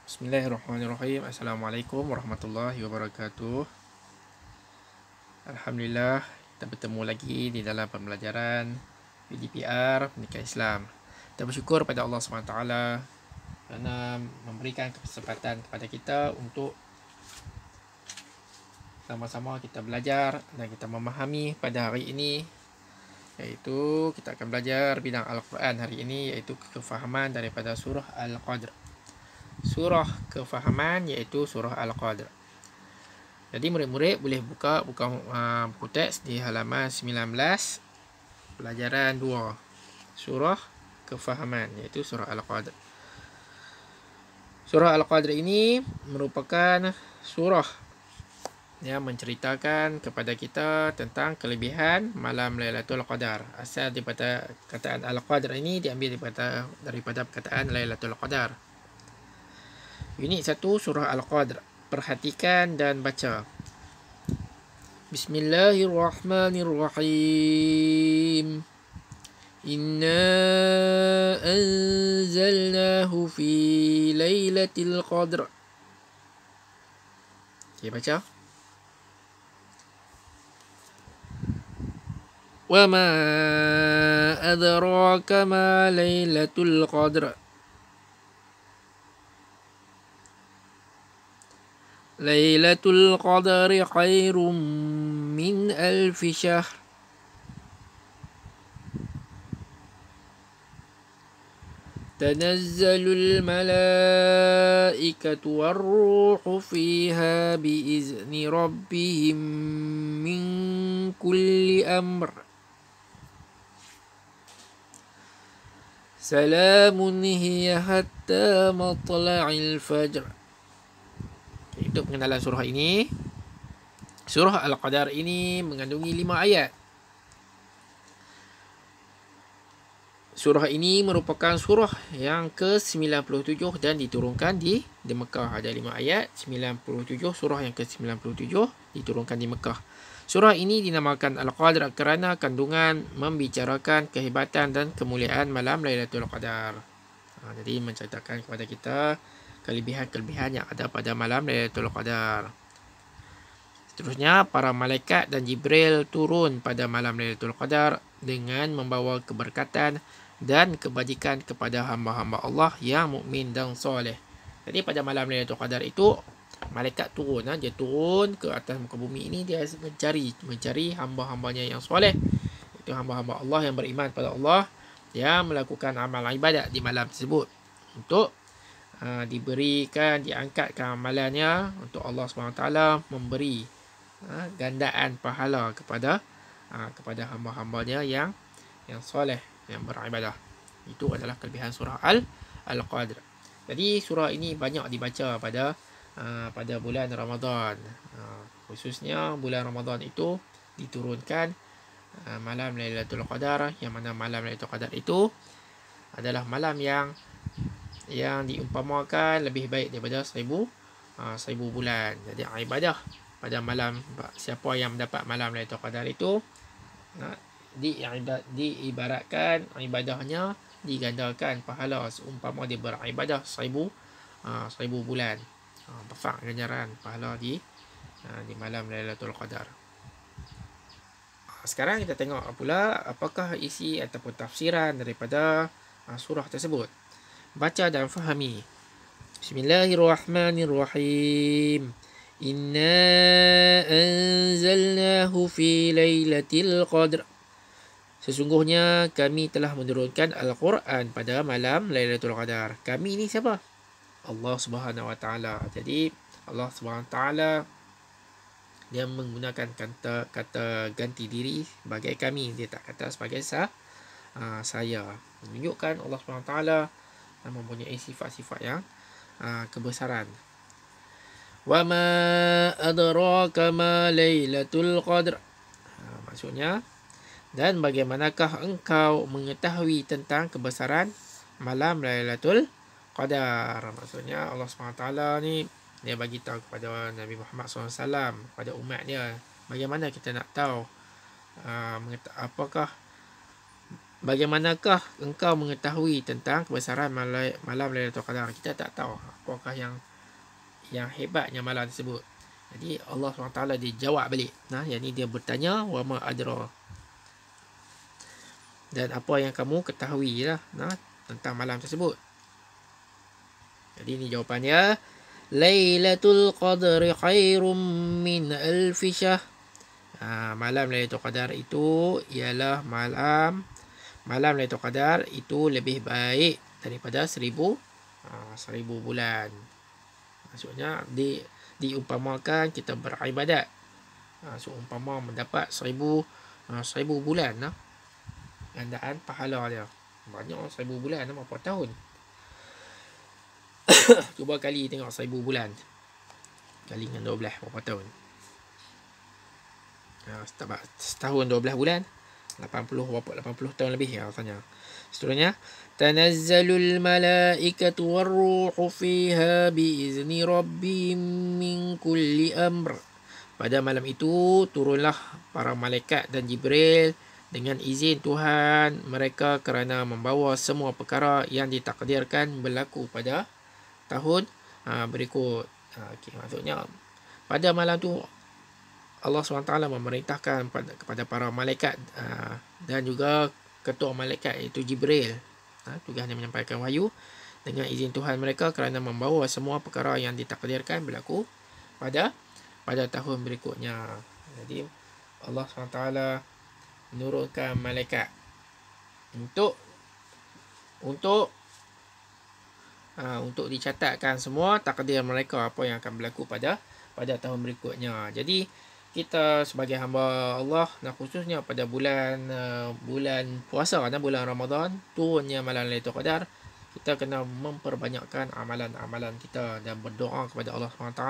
Bismillahirrahmanirrahim. Assalamualaikum warahmatullahi wabarakatuh. Alhamdulillah, kita bertemu lagi di dalam pembelajaran PDPR Pendidikan Islam. Kita bersyukur pada Allah SWT kerana memberikan kesempatan kepada kita untuk sama-sama kita belajar dan kita memahami pada hari ini, iaitu kita akan belajar bidang Al-Quran hari ini, iaitu kefahaman daripada surah Al-Qadr. Surah kefahaman iaitu surah Al-Qadr. Jadi murid-murid boleh buka buku teks di halaman 19, pelajaran 2, surah kefahaman iaitu surah Al-Qadr. Surah Al-Qadr ini merupakan surah yang menceritakan kepada kita tentang kelebihan malam Lailatul Qadar. Asal daripada kataan Al-Qadr ini diambil daripada perkataan Lailatul Qadar. Unit 1 surah Al-Qadr. Perhatikan dan baca. Bismillahirrahmanirrahim. Inna anzalnahu fi lailatul qadr. Okay, baca. Wa ma adraka ma lailatul qadr. Lailatul Qadri khairum min alfi syahr. Tanazzalul malaikatu warruhu fiha biizni rabbihim min kulli amr. Salamun hiya hatta matla'il fajr. Itu pengenalan surah ini. Surah Al-Qadar ini mengandungi 5 ayat. Surah ini merupakan surah yang ke-97 dan diturunkan di Mekah. Ada 5 ayat, 97 surah yang ke-97 diturunkan di Mekah. Surah ini dinamakan Al-Qadr kerana kandungan membicarakan kehebatan dan kemuliaan malam Lailatul Qadar. Jadi menceritakan kepada kita kelebihan-kelebihan yang ada pada malam Lailatul Qadar. Seterusnya, para malaikat dan Jibril turun pada malam Lailatul Qadar dengan membawa keberkatan dan kebajikan kepada hamba-hamba Allah yang mukmin dan soleh. Jadi pada malam Lailatul Qadar itu malaikat turun, dia turun ke atas muka bumi ini, dia mencari hamba-hambanya yang soleh. Itu hamba-hamba Allah yang beriman pada Allah, yang melakukan amal ibadat di malam tersebut untuk diberikan, diangkatkan amalannya untuk Allah SWT memberi gandaan pahala kepada hamba-hambanya yang soleh, yang beribadah. Itu adalah kelebihan surah Al-Qadr. Jadi surah ini banyak dibaca pada bulan Ramadan. Khususnya bulan Ramadan itu diturunkan malam Lailatul Qadar, yang mana malam Lailatul Qadar itu adalah malam yang diumpamakan lebih baik daripada 1000 bulan. Jadi ibadah pada malam, siapa yang mendapat malam Lailatul Qadar itu diibaratkan ibadahnya digandakan pahala seumpama dia beribadah 1000 bulan. Besar ganjaran pahala di malam Lailatul Qadar. Sekarang kita tengok pula apakah isi ataupun tafsiran daripada surah tersebut. Baca dan fahami. Bismillahirrahmanirrahim. Inna anzalnahu fi lailatul qadr. Sesungguhnya kami telah menurunkan Al-Quran pada malam Lailatul Qadar. Kami ini siapa? Allah Subhanahu Wa Taala. Jadi Allah Subhanahu Wa Taala dia menggunakan kata ganti diri sebagai kami. Dia tak kata sebagai saya. Menunjukkan Allah Subhanahu Wa Taala mempunyai sifat-sifat yang kebesaran. Wa ma adraka ma Lailatul Qadr. Maksudnya, dan bagaimanakah engkau mengetahui tentang kebesaran malam Lailatul Qadar? Maksudnya Allah SWT ni dia bagi tahu kepada Nabi Muhammad SAW, kepada umat dia. Bagaimana kita nak tahu apakah bagaimanakah engkau mengetahui tentang kebesaran malam Lailatul Qadar? Kita tak tahu apakah yang hebatnya malam tersebut. Jadi Allah SWT dia jawab balik. Yang ni dia bertanya, wa ma adra. Dan apa yang kamu ketahui lah tentang malam tersebut. Jadi ni jawapannya, Lailatul Qadri khairum min alfi syahr. Malam Lailatul Qadar itu ialah malam Lailatul Qadar itu lebih baik daripada 1000 bulan. Maksudnya diumpamakan kita beribadat. Seumpama mendapat 1000 bulan gandaan pahala dia. Banyak 1000 bulan berapa tahun? Cuba kali tengok 1000 bulan. Kali dengan 12 berapa tahun? Setahun 12 bulan. 80 tahun lebih rasanya. Seterusnya, tanazzalul malaikatu warruhu fiha biizni rabbihim min kulli amr. Pada malam itu turunlah para malaikat dan Jibril dengan izin Tuhan mereka kerana membawa semua perkara yang ditakdirkan berlaku pada tahun berikut. Maksudnya pada malam tu Allah SWT memerintahkan kepada para malaikat dan juga ketua malaikat iaitu Jibril, tugasnya menyampaikan wahyu dengan izin Tuhan mereka kerana membawa semua perkara yang ditakdirkan berlaku pada tahun berikutnya. Jadi Allah SWT menurunkan malaikat untuk dicatatkan semua takdir mereka apa yang akan berlaku pada tahun berikutnya. Jadi kita sebagai hamba Allah, khususnya pada bulan puasa dan bulan Ramadan, turunnya malam Lailatul Qadar, kita kena memperbanyakkan amalan-amalan kita dan berdoa kepada Allah SWT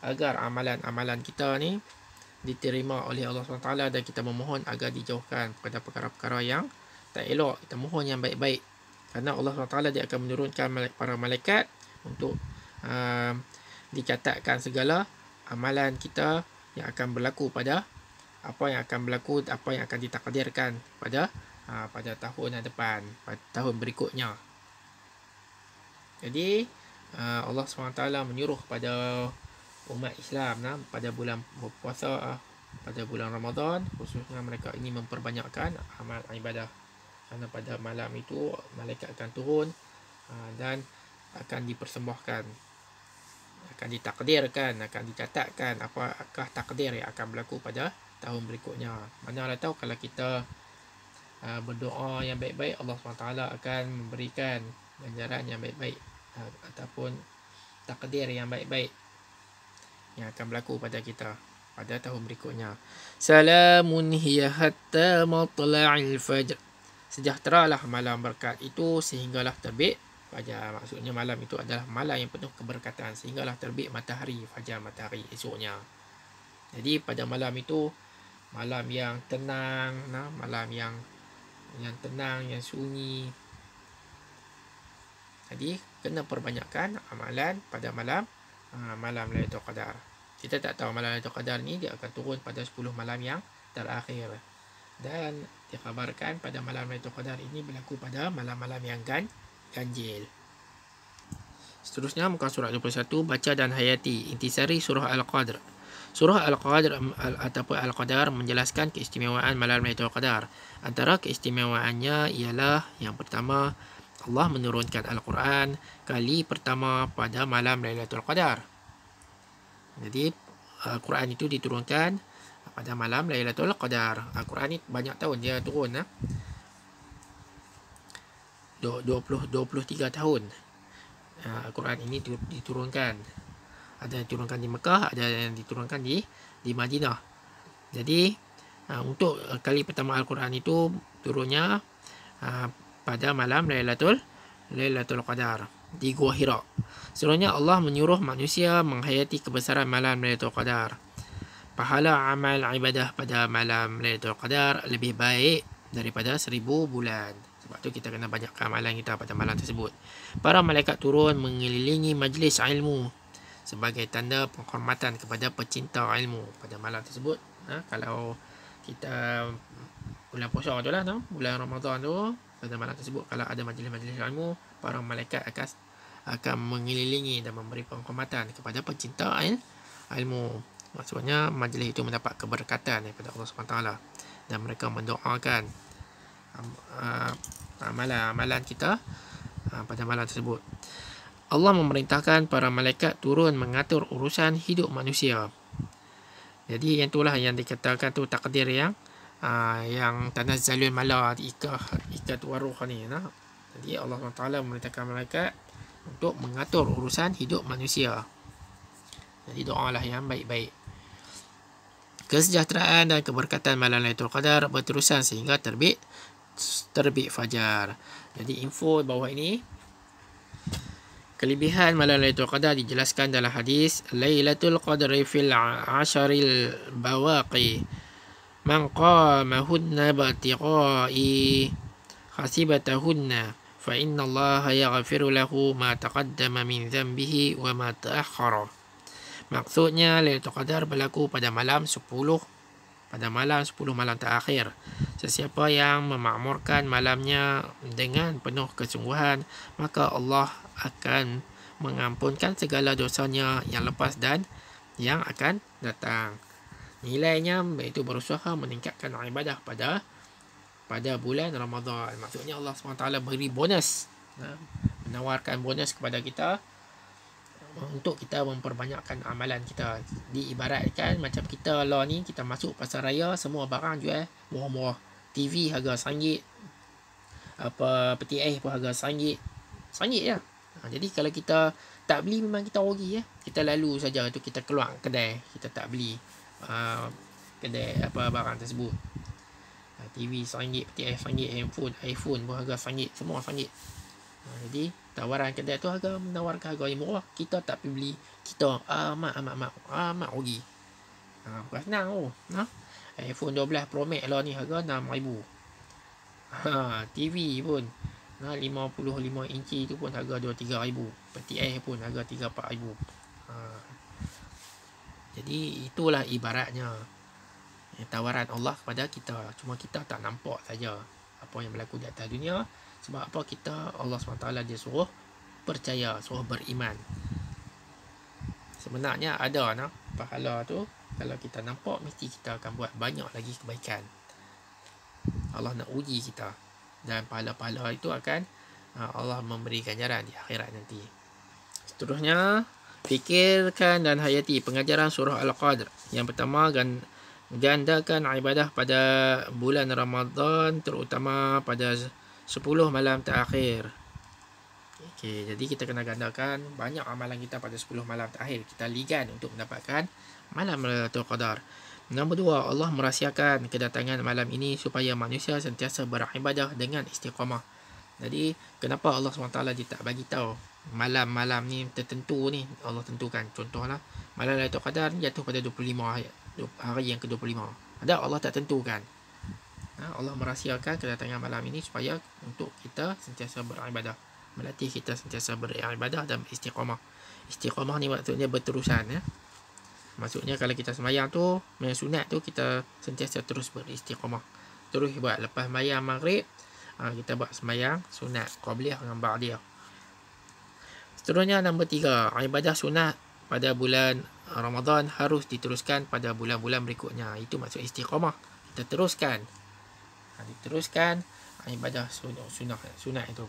agar amalan-amalan kita ni diterima oleh Allah SWT dan kita memohon agar dijauhkan pada perkara-perkara yang tak elok. Kita mohon yang baik-baik kerana Allah SWT dia akan menurunkan para malaikat untuk dicatatkan segala amalan kita yang akan berlaku pada apa yang akan ditakdirkan pada tahun yang depan, pada tahun berikutnya. Jadi Allah SWT menyuruh pada umat Islam pada bulan berpuasa, pada bulan Ramadan khususnya, mereka ini memperbanyakkan amal ibadah kerana pada malam itu malaikat akan turun dan akan dipersembahkan, akan ditakdirkan, akan dicatatkan apakah takdir yang akan berlaku pada tahun berikutnya. Manalah tahu kalau kita berdoa yang baik-baik, Allah SWT akan memberikan ganjaran yang baik-baik ataupun takdir yang baik-baik yang akan berlaku pada kita pada tahun berikutnya. Salamun hiya hatta matla'il fajr. Sejahteralah malam berkat itu sehinggalah terbit fajar. Maksudnya malam itu adalah malam yang penuh keberkatan sehinggalah terbit matahari, fajar matahari esoknya. Jadi pada malam itu malam yang tenang, malam yang tenang, yang sunyi. Jadi kena perbanyakkan amalan pada malam Lailatul Qadar. Kita tak tahu malam Lailatul Qadar ni dia akan turun pada 10 malam yang terakhir. Dan dikhabarkan pada malam Lailatul Qadar ini berlaku pada malam-malam yang ganjil. Seterusnya muka surat 21, baca dan hayati intisari surah Al-Qadr. Surah Al-Qadr ataupun Al-Qadar menjelaskan keistimewaan malam Lailatul Qadar. Antara keistimewaannya ialah yang pertama, Allah menurunkan Al-Quran kali pertama pada malam Lailatul Qadar. Jadi Al-Quran itu diturunkan pada malam Lailatul Qadar. Al-Quran ni banyak tahun dia turun 23 tahun. Al-Quran ini diturunkan. Ada yang diturunkan di Mekah, ada yang diturunkan di Madinah. Jadi untuk kali pertama Al-Quran itu turunnya pada malam Lailatul Qadar di Gua Hira. Sebenarnya Allah menyuruh manusia menghayati kebesaran malam Lailatul Qadar. Pahala amal ibadah pada malam Lailatul Qadar lebih baik daripada 1000 bulan. Sebab tu kita kena banyakkan amalan kita pada malam tersebut. Para malaikat turun mengelilingi majlis ilmu sebagai tanda penghormatan kepada pecinta ilmu pada malam tersebut. Kalau kita bulan puasa tu lah, no? Bulan Ramadan tu, pada malam tersebut kalau ada majlis-majlis ilmu, para malaikat akan mengelilingi dan memberi penghormatan kepada pencinta ilmu. Maksudnya majlis itu mendapat keberkatan daripada Allah SWT, dan mereka mendoakan amalan-amalan kita pada malam tersebut. Allah memerintahkan para malaikat turun mengatur urusan hidup manusia. Jadi yang itulah yang dikatakan tu takdir yang tanazzalul ikat waruh ni, nah. Jadi Allah SWT memerintahkan malaikat untuk mengatur urusan hidup manusia. Jadi doalah yang baik-baik. Kesejahteraan dan keberkatan malam Lailatul Qadar berterusan sehingga terbit fajar. Jadi info bawah ini, kelebihan malam Lailatul Qadar dijelaskan dalam hadis Lailatul Qadri fil asharil bawaqi man qamahunna batiqai hasibatahunna fa inna Allah yaghfiru lahu ma taqaddama min dhanbihi wa ma ta'akhkhara. Maksudnya Lailatul Qadar berlaku pada malam 10 malam terakhir. Sesiapa yang memakmurkan malamnya dengan penuh kesungguhan, maka Allah akan mengampunkan segala dosanya yang lepas dan yang akan datang. Nilainya iaitu berusaha meningkatkan ibadah pada bulan Ramadan. Maksudnya Allah SWT beri bonus, menawarkan bonus kepada kita untuk kita memperbanyakkan amalan kita. Diibaratkan macam kita lah ni, kita masuk pasar raya, semua barang jual murah-murah. TV harga RM1, peti ais pun harga RM1 je. Jadi kalau kita tak beli, memang kita rugi. Kita lalu saja tu, kita keluar kedai, kita tak beli kedai barang tersebut. TV RM1, peti ais RM1, iPhone pun harga RM1, semua RM1. Jadi tawaran kedai tu menawarkan harga yang murah, kita tak pergi beli, kita amat rugi. Bukan senang iPhone 12 Pro Max lah ni harga RM6,000. TV pun 55 inci tu pun harga RM2-3,000. Peti ais pun harga RM3-4,000. Jadi itulah ibaratnya tawaran Allah kepada kita. Cuma kita tak nampak saja apa yang berlaku di atas dunia. Sebab apa? Kita, Allah SWT dia suruh percaya, suruh beriman. Sebenarnya ada pahala tu, kalau kita nampak, mesti kita akan buat banyak lagi kebaikan. Allah nak uji kita, dan pahala-pahala itu akan Allah memberi ganjaran di akhirat nanti. Seterusnya, fikirkan dan hayati pengajaran surah Al-Qadr. Yang pertama, gandakan ibadah pada bulan Ramadan, terutama pada 10 malam terakhir. Okey, jadi kita kena gandakan banyak amalan kita pada 10 malam terakhir. Kita ligan untuk mendapatkan malam Lailatul Qadar. Nombor 2, Allah merahsiakan kedatangan malam ini supaya manusia sentiasa beribadah dengan istiqamah. Jadi, kenapa Allah SWT dia tak bagi tahu malam-malam ni tertentu ni Allah tentukan? Contohlah, malam Lailatul Qadar jatuh pada 25 hari yang ke-25. Ada Allah tak tentukan. Allah merahsiakan kedatangan malam ini supaya untuk kita sentiasa beribadah, melatih kita sentiasa beribadah dan istiqamah. Istiqamah ni maksudnya berterusan. Maksudnya kalau kita sembahyang tu, sunat tu, kita sentiasa terus beristiqamah. Terus buat lepas sembahyang maghrib, kita buat sembahyang sunat qabliyah dengan ba'diyah. Seterusnya nombor 3, ibadah sunat pada bulan Ramadan harus diteruskan pada bulan-bulan berikutnya. Itu maksud istiqamah. Kita teruskan ibadah sunat itu.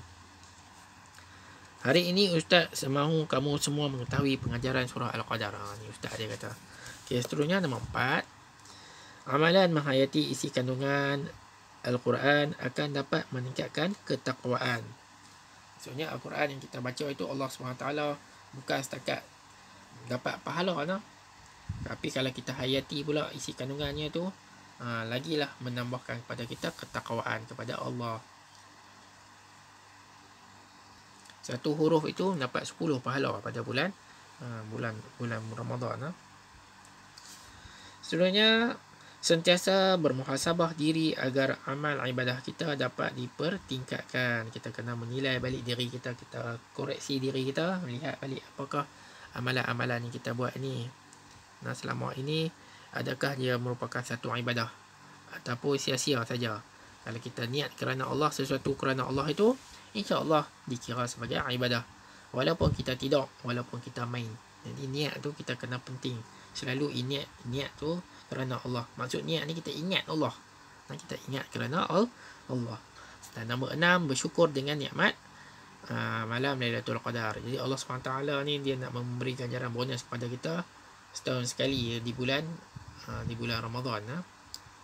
Hari ini Ustaz semahu kamu semua mengetahui pengajaran surah Al-Qadar. Ni Ustaz dia kata. Okay, seterusnya nombor 4, amalan menghayati isi kandungan Al-Quran akan dapat meningkatkan ketakwaan. Maksudnya Al-Quran yang kita baca itu, Allah SWT bukan setakat dapat pahala, tapi kalau kita hayati pula isi kandungannya tu, lagilah menambahkan kepada kita ketakwaan kepada Allah. Satu huruf itu dapat 10 pahala pada bulan Ramadan. Seterusnya, sentiasa bermuhasabah diri agar amal ibadah kita dapat dipertingkatkan. Kita kena menilai balik diri kita, kita koreksi diri kita, melihat balik apakah amalan-amalan yang kita buat ni selama ini, adakah dia merupakan satu ibadah ataupun sia-sia saja. Kalau kita niat kerana Allah, sesuatu kerana Allah itu, insya-Allah dikira sebagai ibadah. Walaupun kita tidak, walaupun kita main. Jadi niat tu kita kena penting. Selalu niat tu kerana Allah. Maksud niat ni kita ingat Allah. Kita ingat kerana Allah. Dan nombor 6, bersyukur dengan nikmat malam Lailatul Qadar. Jadi Allah SWT ni dia nak memberi ganjaran bonus kepada kita setahun sekali di bulan Ramadan.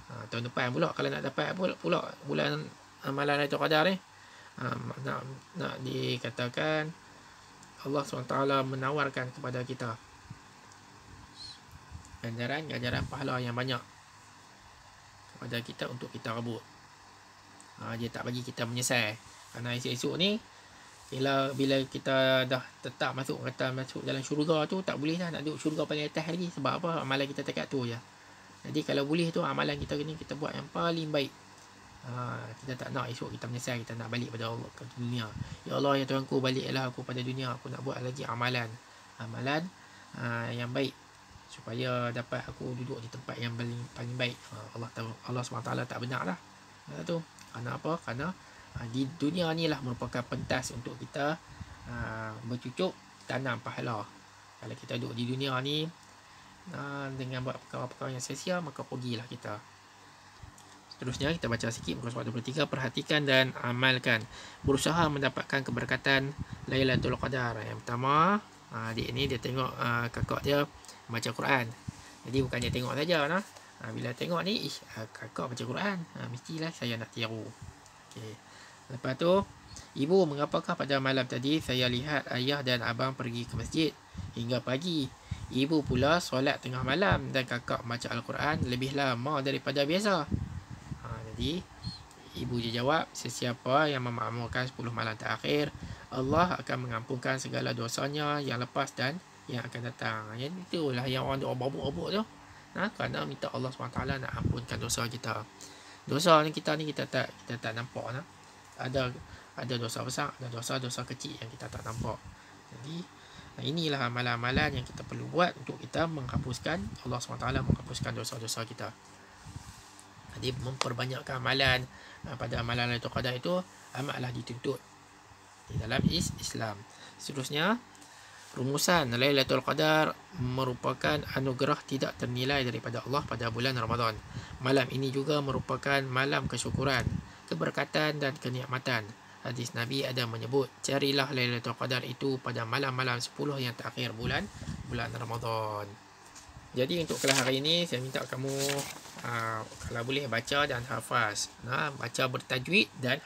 Tahun depan pula kalau nak dapat pula bulan malam Lailatul Qadar ni, nak dikatakan Allah SWT menawarkan kepada kita ganjaran pahala yang banyak kepada kita untuk kita rebut. Dia tak bagi kita menyesal. Kerana esok-esok ni bila kita dah tetap masuk jalan syurga tu, tak boleh dah nak duduk syurga paling atas lagi. Sebab apa? Amalan kita dekat tu je. Jadi kalau boleh tu amalan kita ni kita buat yang paling baik. Kita tak nak esok kita menyesal, kita nak balik pada Allah ke dunia. Ya Allah, ya Tuhanku, baliklah aku pada dunia, aku nak buat lagi amalan yang baik supaya dapat aku duduk di tempat yang paling baik. Allah SWT tak benar dah tu. Kerana apa? Kerana di dunia ni lah merupakan pentas untuk kita bercucuk tanam pahala. Kalau kita duduk di dunia ni dengan buat perkara-perkara yang sia-sia, maka pergilah kita. Seterusnya kita baca sikit muka surat 23. Perhatikan dan amalkan. Berusaha mendapatkan keberkatan Lailatul Qadar. Yang pertama, adik ni dia tengok kakak dia baca Quran. Jadi bukan dia tengok saja nah. Bila tengok ni, kakak baca Quran, mestilah saya nak tiru. Okey. Lepas tu, ibu, mengapakah pada malam tadi saya lihat ayah dan abang pergi ke masjid hingga pagi. Ibu pula solat tengah malam dan kakak baca Al-Quran lebih lama daripada biasa. Jadi ibu dia jawab, sesiapa yang memakmurkan 10 malam terakhir, Allah akan mengampunkan segala dosanya yang lepas dan yang akan datang. Yang itulah yang orang doa babuk-babuk tu. Kerana minta Allah SWT nak ampunkan dosa kita. Dosa ni kita tak nampak. Ada dosa besar, ada dosa kecil yang kita tak nampak. Jadi inilah amalan-amalan yang kita perlu buat untuk kita menghapuskan, Allah SWT menghapuskan dosa-dosa kita. Jadi memperbanyakkan amalan pada amalan Lailatul Qadar itu amatlah dituntut di dalam Islam. Seterusnya, rumusan Lailatul Qadar merupakan anugerah tidak ternilai daripada Allah pada bulan Ramadan. Malam ini juga merupakan malam kesyukuran, keberkatan dan kenikmatan. Hadis Nabi ada menyebut, carilah Lailatul Qadar itu pada malam-malam 10 yang terakhir bulan Ramadan. Jadi untuk kelas hari ini saya minta kamu kalau boleh baca dan hafaz. Baca bertajwid dan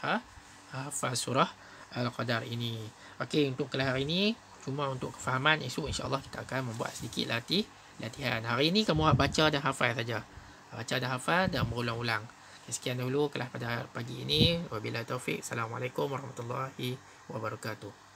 hafaz surah Al-Qadar ini. Okey, untuk kelas hari ini cuma untuk kefahaman. Esok insya-Allah kita akan membuat sedikit latihan. Hari ini kamu baca dan hafaz saja. Baca dan hafaz dan berulang-ulang. Sekian dulu kelas pada pagi ini. Wabillahi taufik. Assalamualaikum warahmatullahi wabarakatuh.